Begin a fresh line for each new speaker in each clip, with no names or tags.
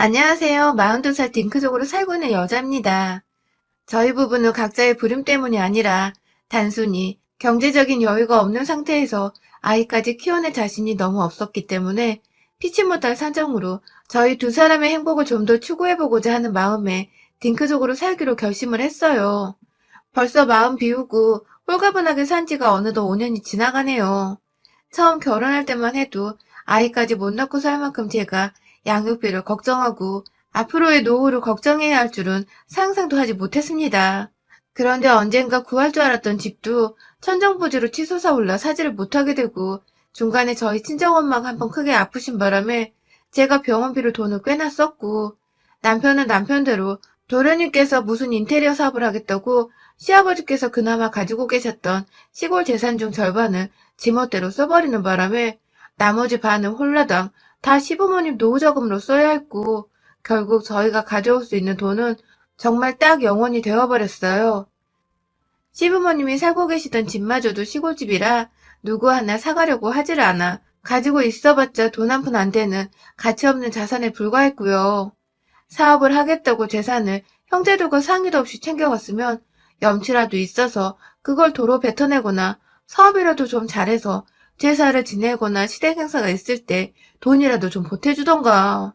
안녕하세요. 42살 딩크족으로 살고 있는 여자입니다. 저희 부부는 각자의 부름 때문이 아니라 단순히 경제적인 여유가 없는 상태에서 아이까지 키워낼 자신이 너무 없었기 때문에 피치 못할 사정으로 저희 두 사람의 행복을 좀 더 추구해보고자 하는 마음에 딩크족으로 살기로 결심을 했어요. 벌써 마음 비우고 홀가분하게 산 지가 어느덧 5년이 지나가네요. 처음 결혼할 때만 해도 아이까지 못 낳고 살 만큼 제가 양육비를 걱정하고 앞으로의 노후를 걱정해야 할 줄은 상상도 하지 못했습니다. 그런데 언젠가 구할 줄 알았던 집도 천정부지로 치솟아 올라 사지를 못하게 되고 중간에 저희 친정엄마가 한번 크게 아프신 바람에 제가 병원비로 돈을 꽤나 썼고 남편은 남편대로 도련님께서 무슨 인테리어 사업을 하겠다고 시아버지께서 그나마 가지고 계셨던 시골 재산 중 절반을 지멋대로 써버리는 바람에 나머지 반은 홀라당 다 시부모님 노후자금으로 써야 했고 결국 저희가 가져올 수 있는 돈은 정말 딱 0원이 되어버렸어요. 시부모님이 살고 계시던 집마저도 시골집이라 누구 하나 사가려고 하질 않아 가지고 있어봤자 돈 한 푼 안 되는 가치없는 자산에 불과했고요. 사업을 하겠다고 재산을 형제들과 상의도 없이 챙겨갔으면 염치라도 있어서 그걸 도로 뱉어내거나 사업이라도 좀 잘해서 제사를 지내거나 시댁 행사가 있을 때 돈이라도 좀 보태주던가.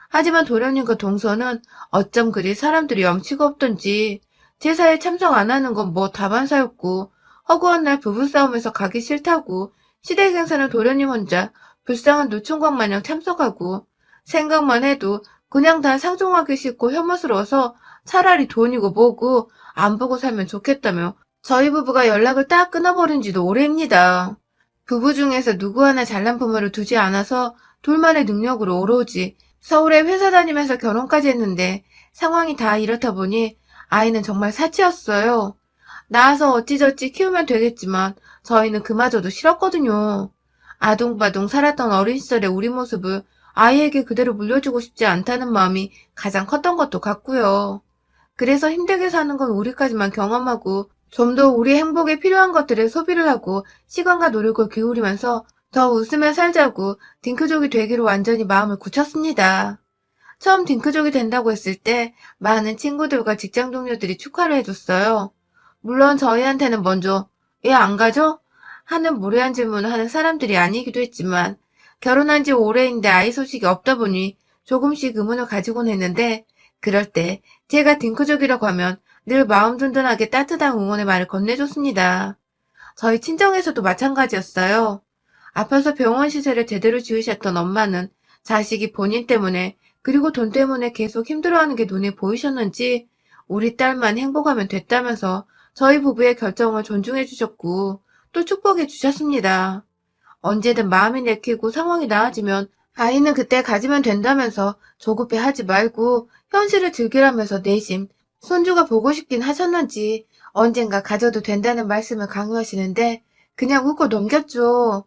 하지만 도련님과 동서는 어쩜 그리 사람들이 염치가 없던지 제사에 참석 안 하는 건 뭐 다반사였고 허구한 날 부부싸움에서 가기 싫다고 시댁 행사는 도련님 혼자 불쌍한 노총각 마냥 참석하고 생각만 해도 그냥 다 상종하기 싫고 혐오스러워서 차라리 돈이고 뭐고 안 보고 살면 좋겠다며 저희 부부가 연락을 딱 끊어버린 지도 오래입니다. 부부 중에서 누구 하나 잘난 부모를 두지 않아서 둘만의 능력으로 오로지 서울에 회사 다니면서 결혼까지 했는데 상황이 다 이렇다 보니 아이는 정말 사치였어요. 낳아서 어찌저찌 키우면 되겠지만 저희는 그마저도 싫었거든요. 아둥바둥 살았던 어린 시절의 우리 모습을 아이에게 그대로 물려주고 싶지 않다는 마음이 가장 컸던 것도 같고요. 그래서 힘들게 사는 건 우리까지만 경험하고 좀 더 우리 행복에 필요한 것들에 소비를 하고 시간과 노력을 기울이면서 더 웃으며 살자고 딩크족이 되기로 완전히 마음을 굳혔습니다. 처음 딩크족이 된다고 했을 때 많은 친구들과 직장 동료들이 축하를 해줬어요. 물론 저희한테는 먼저 "얘 안 가죠?" 하는 무례한 질문을 하는 사람들이 아니기도 했지만 결혼한 지 오래인데 아이 소식이 없다 보니 조금씩 의문을 가지곤 했는데 그럴 때 제가 딩크족이라고 하면 늘 마음 든든하게 따뜻한 응원의 말을 건네줬습니다. 저희 친정에서도 마찬가지였어요. 아파서 병원 시세를 제대로 지으셨던 엄마는 자식이 본인 때문에 그리고 돈 때문에 계속 힘들어하는 게 눈에 보이셨는지 우리 딸만 행복하면 됐다면서 저희 부부의 결정을 존중해 주셨고 또 축복해 주셨습니다. 언제든 마음이 내키고 상황이 나아지면 아이는 그때 가지면 된다면서 조급해하지 말고 현실을 즐기라면서 내심 손주가 보고 싶긴 하셨는지 언젠가 가져도 된다는 말씀을 강요하시는데 그냥 웃고 넘겼죠.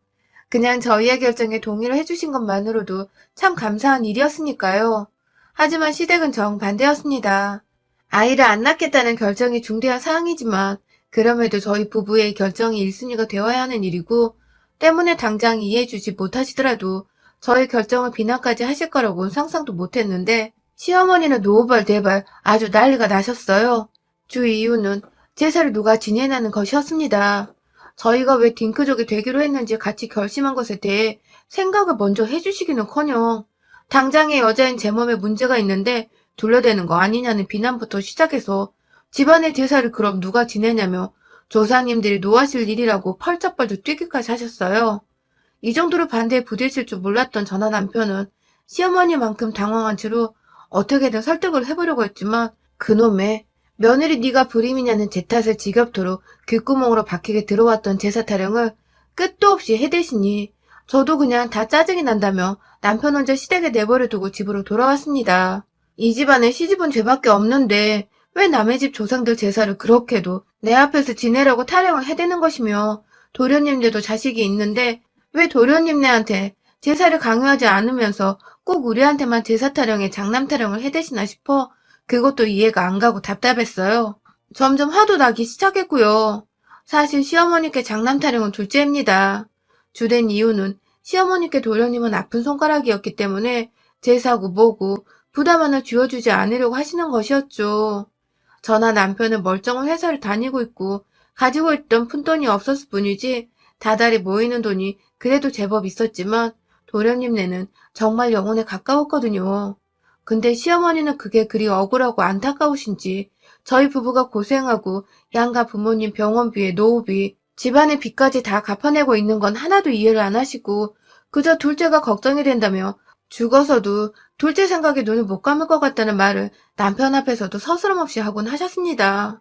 그냥 저희의 결정에 동의를 해주신 것만으로도 참 감사한 일이었으니까요. 하지만 시댁은 정반대였습니다. 아이를 안 낳겠다는 결정이 중대한 사항이지만 그럼에도 저희 부부의 결정이 1순위가 되어야 하는 일이고 때문에 당장 이해해주지 못하시더라도 저희 결정을 비난까지 하실 거라고는 상상도 못했는데 시어머니는 노발 대발 아주 난리가 나셨어요. 주 이유는 제사를 누가 지내냐는 것이었습니다. 저희가 왜 딩크족이 되기로 했는지 같이 결심한 것에 대해 생각을 먼저 해주시기는커녕 당장의 여자인 제 몸에 문제가 있는데 둘러대는 거 아니냐는 비난부터 시작해서 집안의 제사를 그럼 누가 지내냐며 조상님들이 노하실 일이라고 펄쩍펄쩍 뛰기까지 하셨어요. 이 정도로 반대에 부딪힐 줄 몰랐던 저나 남편은 시어머니만큼 당황한 채로 어떻게든 설득을 해보려고 했지만 그놈의 며느리 네가 불임이냐는 제 탓을 지겹도록 귓구멍으로 박히게 들어왔던 제사 타령을 끝도 없이 해대시니 저도 그냥 다 짜증이 난다며 남편 혼자 시댁에 내버려 두고 집으로 돌아왔습니다. 이 집안에 시집은 죄밖에 없는데 왜 남의 집 조상들 제사를 그렇게도 내 앞에서 지내라고 타령을 해대는 것이며 도련님들도 자식이 있는데 왜 도련님네한테 제사를 강요하지 않으면서 꼭 우리한테만 제사 타령에 장남 타령을 해대시나 싶어 그것도 이해가 안 가고 답답했어요. 점점 화도 나기 시작했고요. 사실 시어머니께 장남 타령은 둘째입니다. 주된 이유는 시어머니께 도련님은 아픈 손가락이었기 때문에 제사고 뭐고 부담 하나 쥐어주지 않으려고 하시는 것이었죠. 저나 남편은 멀쩡한 회사를 다니고 있고 가지고 있던 푼돈이 없었을 뿐이지 다달이 모이는 돈이 그래도 제법 있었지만 도련님네는 정말 영혼에 가까웠거든요. 근데 시어머니는 그게 그리 억울하고 안타까우신지 저희 부부가 고생하고 양가 부모님 병원비, 노후비, 집안의 빚까지 다 갚아내고 있는 건 하나도 이해를 안 하시고 그저 둘째가 걱정이 된다며 죽어서도 둘째 생각에 눈을 못 감을 것 같다는 말을 남편 앞에서도 서스럼없이 하곤 하셨습니다.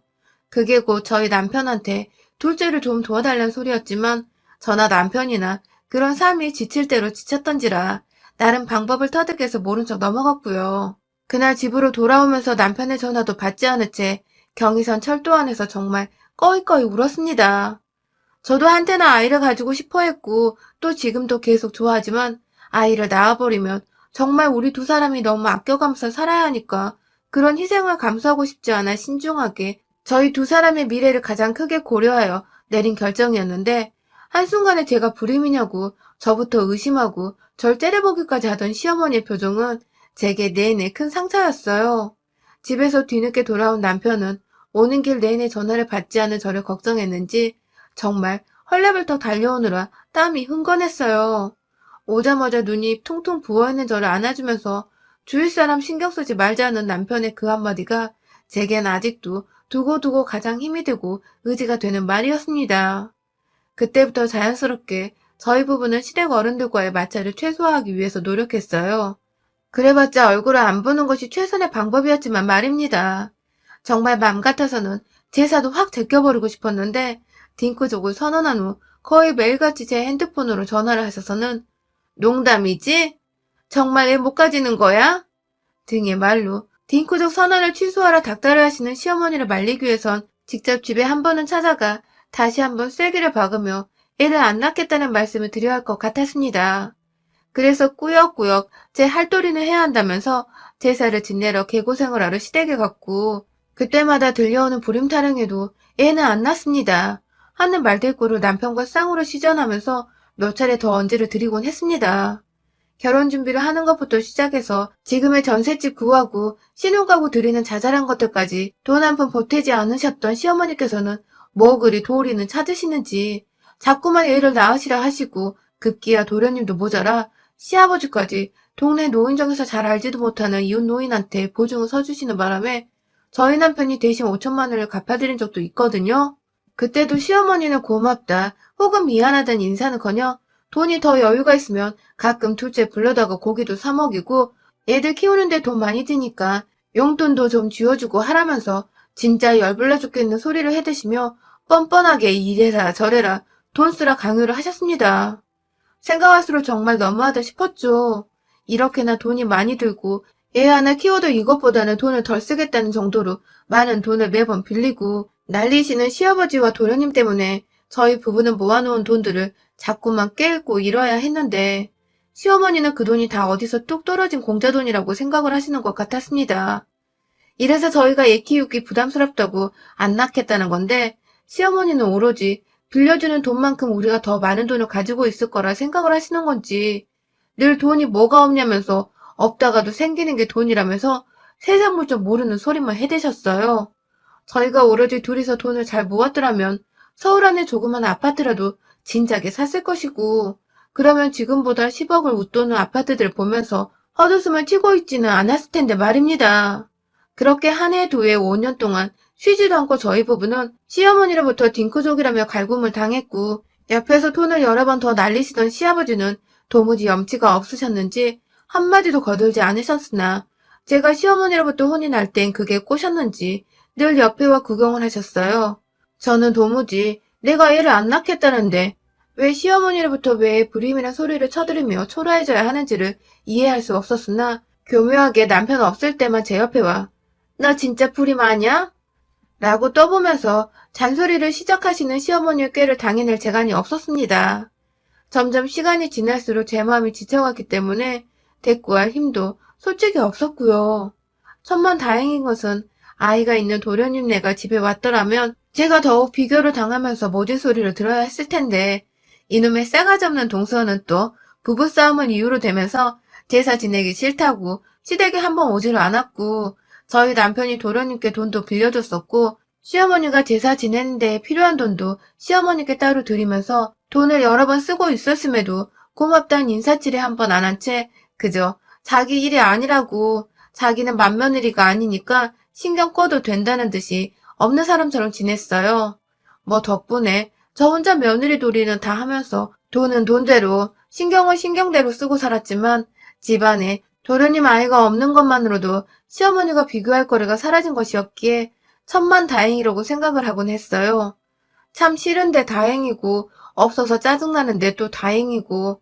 그게 곧 저희 남편한테 둘째를 좀 도와달라는 소리였지만 저나 남편이나 그런 삶이 지칠 대로 지쳤던지라 나름 방법을 터득해서 모른 척 넘어갔고요. 그날 집으로 돌아오면서 남편의 전화도 받지 않은 채 경의선 철도안에서 정말 꺼이꺼이 울었습니다. 저도 한때나 아이를 가지고 싶어 했고 또 지금도 계속 좋아하지만 아이를 낳아버리면 정말 우리 두 사람이 너무 아껴가면서 살아야 하니까 그런 희생을 감수하고 싶지 않아 신중하게 저희 두 사람의 미래를 가장 크게 고려하여 내린 결정이었는데 한순간에 제가 불임이냐고 저부터 의심하고 절 째려보기까지 하던 시어머니의 표정은 제게 내내 큰 상처였어요. 집에서 뒤늦게 돌아온 남편은 오는 길 내내 전화를 받지 않은 저를 걱정했는지 정말 헐레벌떡 달려오느라 땀이 흥건했어요. 오자마자 눈이 퉁퉁 부어있는 저를 안아주면서 주위 사람 신경 쓰지 말자는 남편의 그 한마디가 제겐 아직도 두고두고 가장 힘이 되고 의지가 되는 말이었습니다. 그때부터 자연스럽게 저희 부부는 시댁 어른들과의 마찰을 최소화하기 위해서 노력했어요. 그래봤자 얼굴을 안 보는 것이 최선의 방법이었지만 말입니다. 정말 맘 같아서는 제사도 확 제껴버리고 싶었는데 딩크족을 선언한 후 거의 매일같이 제 핸드폰으로 전화를 하셔서는 농담이지? 정말 애 못 가지는 거야? 등의 말로 딩크족 선언을 취소하라 닥달을 하시는 시어머니를 말리기 위해선 직접 집에 한 번은 찾아가 다시 한번 쐐기를 박으며 애를 안 낳겠다는 말씀을 드려야 할 것 같았습니다. 그래서 꾸역꾸역 제 할도리는 해야 한다면서 제사를 지내러 개고생을 하러 시댁에 갔고 그때마다 들려오는 불임 타령에도 애는 안 낳습니다. 하는 말대꾸로 남편과 쌍으로 시전하면서 몇 차례 더 언지를 드리곤 했습니다. 결혼 준비를 하는 것부터 시작해서 지금의 전셋집 구하고 신혼가구 드리는 자잘한 것들까지 돈 한 푼 보태지 않으셨던 시어머니께서는 뭐 그리 도리는 찾으시는지 자꾸만 애를 낳으시라 하시고 급기야 도련님도 모자라 시아버지까지 동네 노인정에서 잘 알지도 못하는 이웃 노인한테 보증을 서주시는 바람에 저희 남편이 대신 5천만 원을 갚아드린 적도 있거든요. 그때도 시어머니는 고맙다 혹은 미안하다는 인사는커녕 돈이 더 여유가 있으면 가끔 둘째 불러다가 고기도 사 먹이고 애들 키우는데 돈 많이 드니까 용돈도 좀 쥐어주고 하라면서 진짜 열불나 죽겠는 소리를 해대시며 뻔뻔하게 이래라 저래라 돈 쓰라 강요를 하셨습니다. 생각할수록 정말 너무하다 싶었죠. 이렇게나 돈이 많이 들고 애 하나 키워도 이것보다는 돈을 덜 쓰겠다는 정도로 많은 돈을 매번 빌리고 난리시는 시아버지와 도련님 때문에 저희 부부는 모아놓은 돈들을 자꾸만 깨고 잃어야 했는데 시어머니는 그 돈이 다 어디서 뚝 떨어진 공짜돈이라고 생각을 하시는 것 같았습니다. 이래서 저희가 애 키우기 부담스럽다고 안 낳겠다는 건데 시어머니는 오로지 빌려주는 돈만큼 우리가 더 많은 돈을 가지고 있을 거라 생각을 하시는 건지 늘 돈이 뭐가 없냐면서 없다가도 생기는 게 돈이라면서 세상 물정 모르는 소리만 해대셨어요. 저희가 오로지 둘이서 돈을 잘 모았더라면 서울 안에 조그만 아파트라도 진작에 샀을 것이고 그러면 지금보다 10억을 웃도는 아파트들 보면서 헛웃음을 튀고 있지는 않았을 텐데 말입니다. 그렇게 한 해 두 해 5년 동안 쉬지도 않고 저희 부부는 시어머니로부터 딩크족이라며 갈굼을 당했고 옆에서 돈을 여러 번 더 날리시던 시아버지는 도무지 염치가 없으셨는지 한마디도 거들지 않으셨으나 제가 시어머니로부터 혼이 날 땐 그게 꼬셨는지 늘 옆에와 구경을 하셨어요. 저는 도무지 내가 애를 안 낳겠다는데 왜 시어머니로부터 왜 불임이란 소리를 쳐들으며 초라해져야 하는지를 이해할 수 없었으나 교묘하게 남편 없을 때만 제 옆에 와 너 진짜 불임 아냐? 라고 떠보면서 잔소리를 시작하시는 시어머니의 꾀를 당해낼 재간이 없었습니다. 점점 시간이 지날수록 제 마음이 지쳐갔기 때문에 대꾸할 힘도 솔직히 없었고요. 천만다행인 것은 아이가 있는 도련님네가 집에 왔더라면 제가 더욱 비교를 당하면서 모진 소리를 들어야 했을 텐데 이놈의 싸가지 없는 동서는 또 부부싸움을 이유로 대면서 제사 지내기 싫다고 시댁에 한번 오지를 않았고 저희 남편이 도련님께 돈도 빌려줬었고 시어머니가 제사 지내는데 필요한 돈도 시어머니께 따로 드리면서 돈을 여러 번 쓰고 있었음에도 고맙다는 인사치레 한 번 안 한 채 그저 자기 일이 아니라고 자기는 맏며느리가 아니니까 신경 꺼도 된다는 듯이 없는 사람처럼 지냈어요. 뭐 덕분에 저 혼자 며느리 도리는 다 하면서 돈은 돈대로 신경은 신경대로 쓰고 살았지만 집안에 도련님 아이가 없는 것만으로도 시어머니가 비교할 거리가 사라진 것이었기에 천만다행이라고 생각을 하곤 했어요. 참 싫은데 다행이고 없어서 짜증나는데 또 다행이고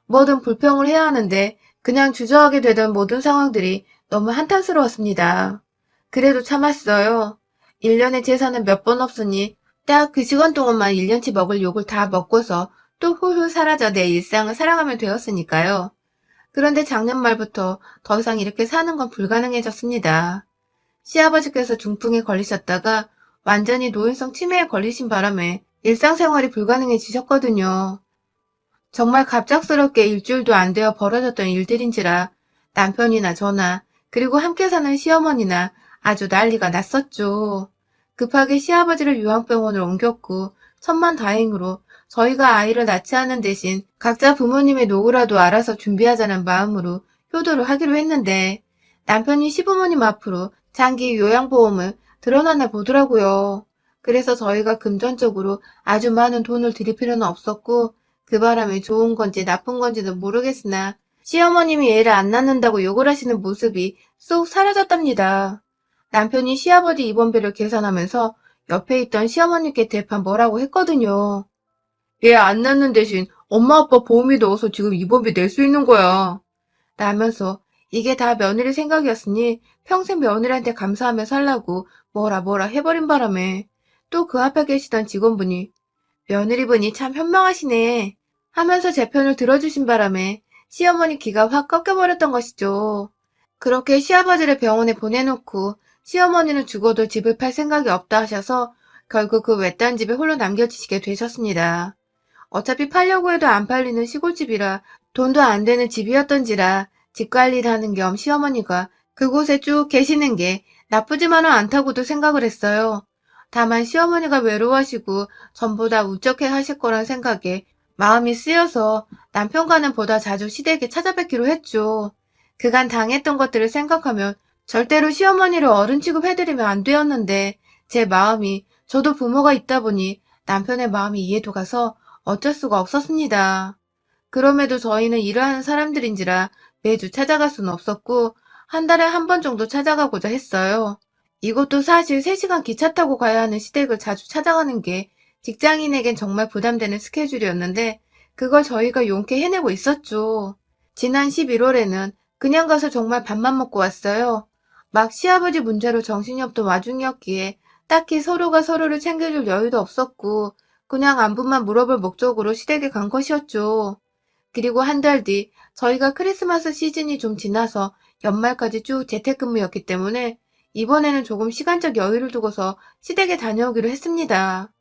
뭐든 불평을 해야 하는데 그냥 주저하게 되던 모든 상황들이 너무 한탄스러웠습니다. 그래도 참았어요. 1년에 제사는 몇 번 없으니 딱 그 시간 동안만 1년치 먹을 욕을 다 먹고서 또 훌훌 사라져 내 일상을 살아가면 되었으니까요. 그런데 작년 말부터 더 이상 이렇게 사는 건 불가능해졌습니다. 시아버지께서 중풍에 걸리셨다가 완전히 노인성 치매에 걸리신 바람에 일상생활이 불가능해지셨거든요. 정말 갑작스럽게 일주일도 안 되어 벌어졌던 일들인지라 남편이나 저나 그리고 함께 사는 시어머니나 아주 난리가 났었죠. 급하게 시아버지를 요양병원으로 옮겼고 천만다행으로 저희가 아이를 낳지 않은 대신 각자 부모님의 노후라도 알아서 준비하자는 마음으로 효도를 하기로 했는데 남편이 시부모님 앞으로 장기 요양보험을 들어놨나 보더라고요. 그래서 저희가 금전적으로 아주 많은 돈을 들일 필요는 없었고 그 바람에 좋은 건지 나쁜 건지는 모르겠으나 시어머님이 애를 안 낳는다고 욕을 하시는 모습이 쏙 사라졌답니다. 남편이 시아버지 입원비를 계산하면서 옆에 있던 시어머니께 대판 뭐라고 했거든요. 얘 안 낳는 대신 엄마 아빠 보험이 넣어서 지금 입원비 낼 수 있는 거야. 라면서 이게 다 며느리 생각이었으니 평생 며느리한테 감사하며 살라고 뭐라 해버린 바람에 또 그 앞에 계시던 직원분이 며느리분이 참 현명하시네 하면서 제 편을 들어주신 바람에 시어머니 기가 확 꺾여버렸던 것이죠. 그렇게 시아버지를 병원에 보내놓고 시어머니는 죽어도 집을 팔 생각이 없다 하셔서 결국 그 외딴 집에 홀로 남겨지시게 되셨습니다. 어차피 팔려고 해도 안 팔리는 시골집이라 돈도 안 되는 집이었던지라 집 관리를 하는 겸 시어머니가 그곳에 쭉 계시는 게 나쁘지만은 않다고도 생각을 했어요. 다만 시어머니가 외로워하시고 전보다 우쩍해 하실 거란 생각에 마음이 쓰여서 남편과는 보다 자주 시댁에 찾아뵙기로 했죠. 그간 당했던 것들을 생각하면 절대로 시어머니를 어른 취급해드리면 안 되었는데 제 마음이 저도 부모가 있다 보니 남편의 마음이 이해도 가서 어쩔 수가 없었습니다. 그럼에도 저희는 일을 하는 사람들인지라 매주 찾아갈 수는 없었고 한 달에 한 번 정도 찾아가고자 했어요. 이것도 사실 3시간 기차 타고 가야 하는 시댁을 자주 찾아가는 게 직장인에겐 정말 부담되는 스케줄이었는데 그걸 저희가 용케 해내고 있었죠. 지난 11월에는 그냥 가서 정말 밥만 먹고 왔어요. 막 시아버지 문제로 정신이 없던 와중이었기에 딱히 서로가 서로를 챙겨줄 여유도 없었고 그냥 안부만 물어볼 목적으로 시댁에 간 것이었죠. 그리고 한 달 뒤 저희가 크리스마스 시즌이 좀 지나서 연말까지 쭉 재택근무였기 때문에 이번에는 조금 시간적 여유를 두고서 시댁에 다녀오기로 했습니다.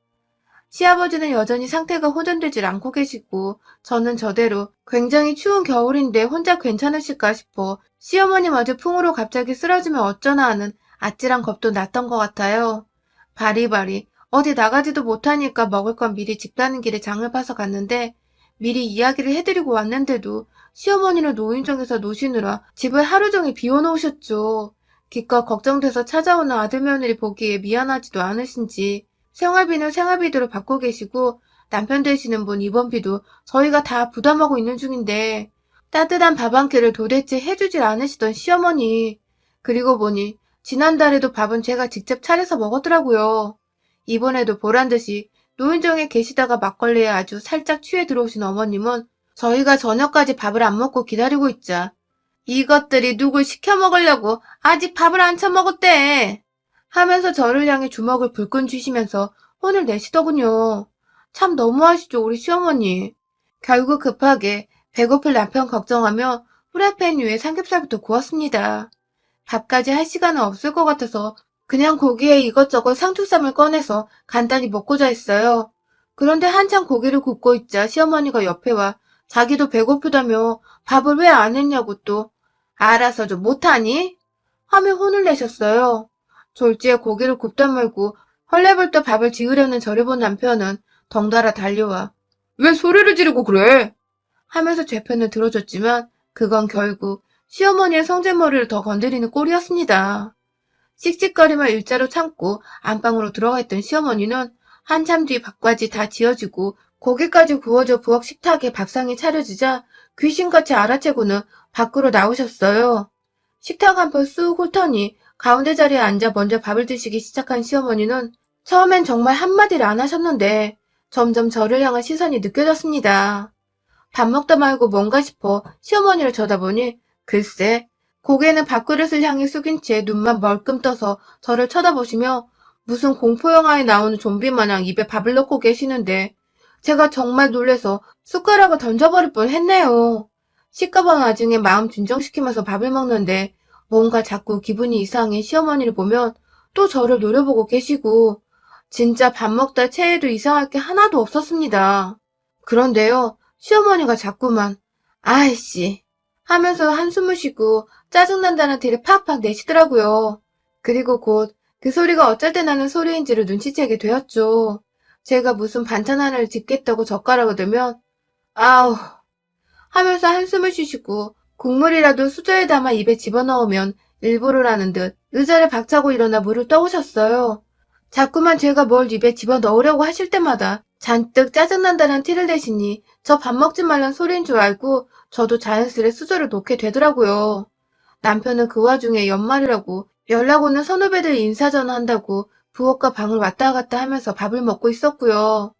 시아버지는 여전히 상태가 호전되질 않고 계시고 저는 저대로 굉장히 추운 겨울인데 혼자 괜찮으실까 싶어 시어머니마저 풍으로 갑자기 쓰러지면 어쩌나 하는 아찔한 겁도 났던 것 같아요. 바리바리 어디 나가지도 못하니까 먹을 건 미리 집 가는 길에 장을 봐서 갔는데 미리 이야기를 해드리고 왔는데도 시어머니는 노인정에서 노시느라 집을 하루 종일 비워놓으셨죠. 기껏 걱정돼서 찾아오는 아들 며느리 보기에 미안하지도 않으신지 생활비는 생활비대로 받고 계시고 남편 되시는 분 입원비도 저희가 다 부담하고 있는 중인데 따뜻한 밥 한 끼를 도대체 해주질 않으시던 시어머니. 그리고 보니 지난달에도 밥은 제가 직접 차려서 먹었더라고요. 이번에도 보란듯이 노인정에 계시다가 막걸리에 아주 살짝 취해 들어오신 어머님은 저희가 저녁까지 밥을 안 먹고 기다리고 있자 이것들이 누굴 시켜 먹으려고 아직 밥을 안 처먹었대 하면서 저를 향해 주먹을 불끈 쥐시면서 혼을 내시더군요. 참 너무하시죠 우리 시어머니. 결국 급하게 배고플 남편 걱정하며 후라이팬 위에 삼겹살부터 구웠습니다. 밥까지 할 시간은 없을 것 같아서 그냥 고기에 이것저것 상추쌈을 꺼내서 간단히 먹고자 했어요. 그런데 한참 고기를 굽고 있자 시어머니가 옆에 와 자기도 배고프다며 밥을 왜 안 했냐고 또 알아서 좀 못하니? 하며 혼을 내셨어요. 졸지에 고개를 굽다 말고 헐레벌떡 밥을 지으려는 저를 본 남편은 덩달아 달려와 왜 소리를 지르고 그래? 하면서 제 편을 들어줬지만 그건 결국 시어머니의 성질머리를 더 건드리는 꼴이었습니다. 씩씩거림을 일자로 참고 안방으로 들어가 있던 시어머니는 한참 뒤 밥까지 다 지어지고 고기까지 구워져 부엌 식탁에 밥상이 차려지자 귀신같이 알아채고는 밖으로 나오셨어요. 식탁 한번 쑥 훑더니 가운데 자리에 앉아 먼저 밥을 드시기 시작한 시어머니는 처음엔 정말 한마디를 안 하셨는데 점점 저를 향한 시선이 느껴졌습니다. 밥 먹다 말고 뭔가 싶어 시어머니를 쳐다보니 글쎄 고개는 밥그릇을 향해 숙인 채 눈만 멀끔 떠서 저를 쳐다보시며 무슨 공포영화에 나오는 좀비 마냥 입에 밥을 넣고 계시는데 제가 정말 놀래서 숟가락을 던져버릴 뻔했네요. 시꺼먼 와중에 마음 진정시키면서 밥을 먹는데 뭔가 자꾸 기분이 이상해 시어머니를 보면 또 저를 노려보고 계시고 진짜 밥 먹다 체해도 이상할 게 하나도 없었습니다. 그런데요. 시어머니가 자꾸만 아이씨 하면서 한숨을 쉬고 짜증난다는 티를 팍팍 내시더라고요. 그리고 곧 그 소리가 어쩔 때 나는 소리인지를 눈치채게 되었죠. 제가 무슨 반찬 하나를 짓겠다고 젓가락을 들면 아우 하면서 한숨을 쉬시고 국물이라도 수저에 담아 입에 집어넣으면 일부러라는 듯 의자를 박차고 일어나 물을 떠오셨어요. 자꾸만 제가 뭘 입에 집어넣으려고 하실 때마다 잔뜩 짜증난다는 티를 내시니 저 밥 먹지 말란 소리인 줄 알고 저도 자연스레 수저를 놓게 되더라고요. 남편은 그 와중에 연말이라고 연락 오는 선후배들 인사 전화한다고 부엌과 방을 왔다 갔다 하면서 밥을 먹고 있었고요.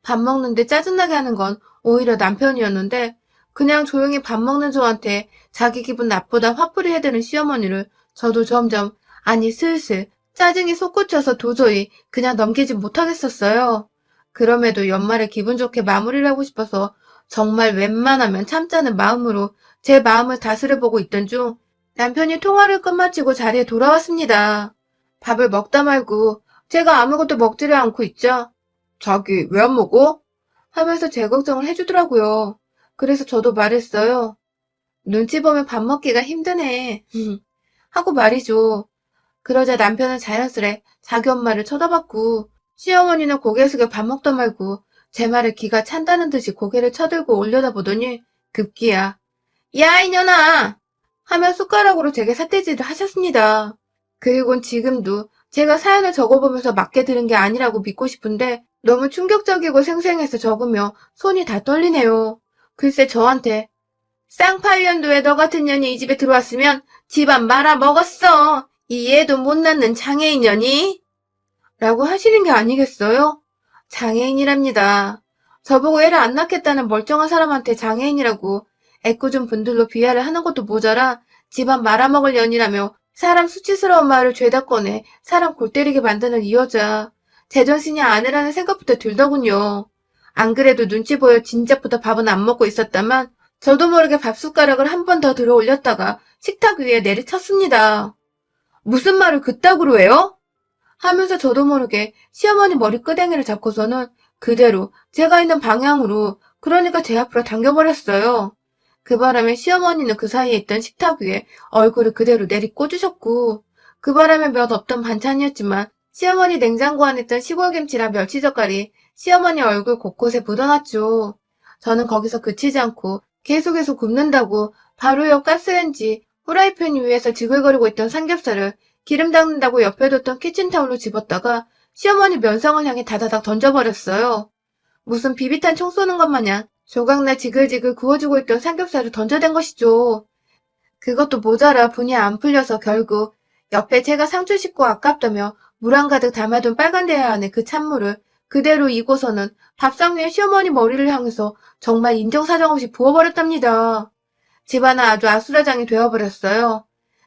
밥 먹는데 짜증나게 하는 건 오히려 남편이었는데 그냥 조용히 밥 먹는 저한테 자기 기분 나쁘다 화풀이 해대는 시어머니를 저도 점점 아니 슬슬 짜증이 솟구쳐서 도저히 그냥 넘기지 못하겠었어요. 그럼에도 연말에 기분 좋게 마무리를 하고 싶어서 정말 웬만하면 참자는 마음으로 제 마음을 다스려보고 있던 중 남편이 통화를 끝마치고 자리에 돌아왔습니다. 밥을 먹다 말고 제가 아무것도 먹지를 않고 있자 자기 왜 안 먹어? 하면서 제 걱정을 해주더라고요. 그래서 저도 말했어요. 눈치 보면 밥 먹기가 힘드네. 하고 말이죠. 그러자 남편은 자연스레 자기 엄마를 쳐다봤고 시어머니는 고개 숙여 밥 먹다 말고 제 말에 기가 찬다는 듯이 고개를 쳐들고 올려다보더니 급기야 야 이년아 하며 숟가락으로 제게 삿대질을 하셨습니다. 그리곤 지금도 제가 사연을 적어보면서 맞게 들은 게 아니라고 믿고 싶은데 너무 충격적이고 생생해서 적으며 손이 다 떨리네요. 글쎄 저한테 쌍팔년도에 너 같은 년이 이 집에 들어왔으면 집안 말아 먹었어. 이 애도 못 낳는 장애인년이? 라고 하시는 게 아니겠어요? 장애인이랍니다. 저보고 애를 안 낳겠다는 멀쩡한 사람한테 장애인이라고 애꿎은 분들로 비하를 하는 것도 모자라 집안 말아먹을 년이라며 사람 수치스러운 말을 죄다 꺼내 사람 골 때리게 만드는 이 여자. 제정신이 아니라는 생각부터 들더군요. 안 그래도 눈치 보여 진작부터 밥은 안 먹고 있었다만 저도 모르게 밥숟가락을 한 번 더 들어 올렸다가 식탁 위에 내리쳤습니다. 무슨 말을 그따구로 해요? 하면서 저도 모르게 시어머니 머리끄댕이를 잡고서는 그대로 제가 있는 방향으로 그러니까 제 앞으로 당겨버렸어요. 그 바람에 시어머니는 그 사이에 있던 식탁 위에 얼굴을 그대로 내리꽂으셨고 그 바람에 몇 없던 반찬이었지만 시어머니 냉장고 안에 있던 시골김치랑 멸치젓갈이 시어머니 얼굴 곳곳에 묻어났죠. 저는 거기서 그치지 않고 계속해서 굽는다고 바로 옆 가스레인지 후라이팬 위에서 지글거리고 있던 삼겹살을 기름 닦는다고 옆에 뒀던 키친타올로 집었다가 시어머니 면상을 향해 다다닥 던져버렸어요. 무슨 비비탄 총 쏘는 것 마냥 조각나 지글지글 구워주고 있던 삼겹살을 던져댄 것이죠. 그것도 모자라 분이 안 풀려서 결국 옆에 제가 상추 씻고 아깝다며 물 한 가득 담아둔 빨간 대야 안에 그 찬물을 그대로 이고서는 밥상 위에 시어머니 머리를 향해서 정말 인정사정 없이 부어버렸답니다. 집안은 아주 아수라장이 되어버렸어요.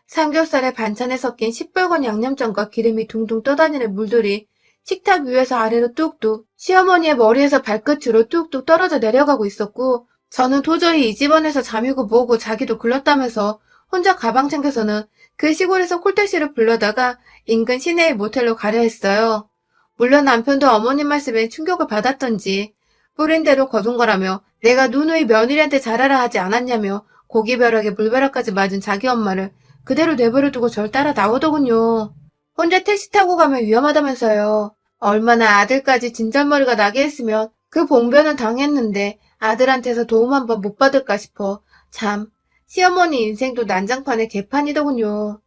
삼겹살에 반찬에 섞인 시뻘건 양념장과 기름이 둥둥 떠다니는 물들이 식탁 위에서 아래로 뚝뚝 시어머니의 머리에서 발끝으로 뚝뚝 떨어져 내려가고 있었고 저는 도저히 이 집안에서 잠이고 뭐고 자기도 글렀다면서 혼자 가방 챙겨서는 그 시골에서 콜택시를 불러다가 인근 시내의 모텔로 가려 했어요. 물론 남편도 어머님 말씀에 충격을 받았던지 뿌린 대로 거둔 거라며 내가 누누이 며느리한테 잘하라 하지 않았냐며 고기벼락에 물벼락까지 맞은 자기 엄마를 그대로 내버려 두고 절 따라 나오더군요. 혼자 택시 타고 가면 위험하다면서요. 얼마나 아들까지 진절머리가 나게 했으면 그 봉변은 당했는데 아들한테서 도움 한 번 못 받을까 싶어. 참, 시어머니 인생도 난장판의 개판이더군요.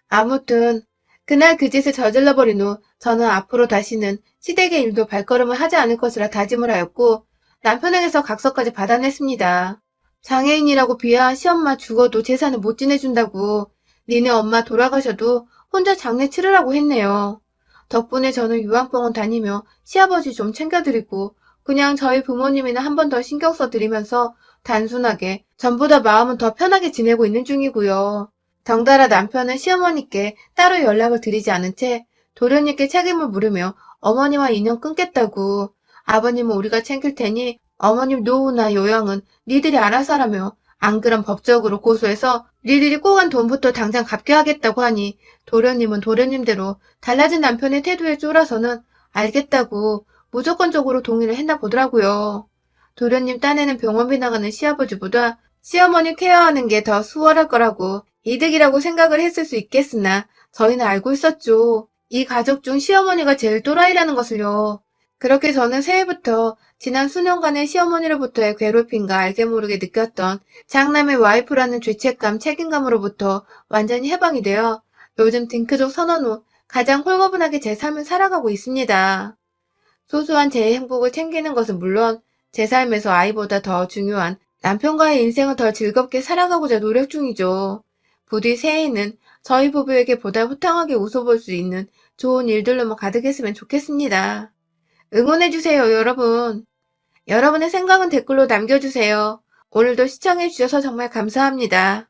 아무튼 그날 그 짓을 저질러버린 후 저는 앞으로 다시는 시댁의 일도 발걸음을 하지 않을 것이라 다짐을 하였고 남편에게서 각서까지 받아냈습니다. 장애인이라고 비하한 시엄마 죽어도 제사는 못 지내준다고 니네 엄마 돌아가셔도 혼자 장례 치르라고 했네요. 덕분에 저는 요양병원 다니며 시아버지 좀 챙겨드리고 그냥 저희 부모님이나 한 번 더 신경 써드리면서 단순하게 전보다 마음은 더 편하게 지내고 있는 중이고요. 덩달아 남편은 시어머니께 따로 연락을 드리지 않은 채 도련님께 책임을 물으며 어머니와 인연 끊겠다고 아버님은 우리가 챙길 테니 어머님 노후나 요양은 니들이 알아서 하라며 안 그럼 법적으로 고소해서 니들이 꼬간 돈부터 당장 갚게 하겠다고 하니 도련님은 도련님대로 달라진 남편의 태도에 쫄아서는 알겠다고 무조건적으로 동의를 했나 보더라고요. 도련님 딴에는 병원비 나가는 시아버지보다 시어머니 케어하는 게 더 수월할 거라고 이득이라고 생각을 했을 수 있겠으나 저희는 알고 있었죠. 이 가족 중 시어머니가 제일 또라이라는 것을요. 그렇게 저는 새해부터 지난 수년간의 시어머니로부터의 괴롭힘과 알게 모르게 느꼈던 장남의 와이프라는 죄책감, 책임감으로부터 완전히 해방이 되어 요즘 딩크족 선언 후 가장 홀가분하게 제 삶을 살아가고 있습니다. 소소한 제 행복을 챙기는 것은 물론 제 삶에서 아이보다 더 중요한 남편과의 인생을 더 즐겁게 살아가고자 노력 중이죠. 부디 새해에는 저희 부부에게 보다 호탕하게 웃어볼 수 있는 좋은 일들로만 가득했으면 좋겠습니다. 응원해주세요, 여러분. 여러분의 생각은 댓글로 남겨주세요. 오늘도 시청해주셔서 정말 감사합니다.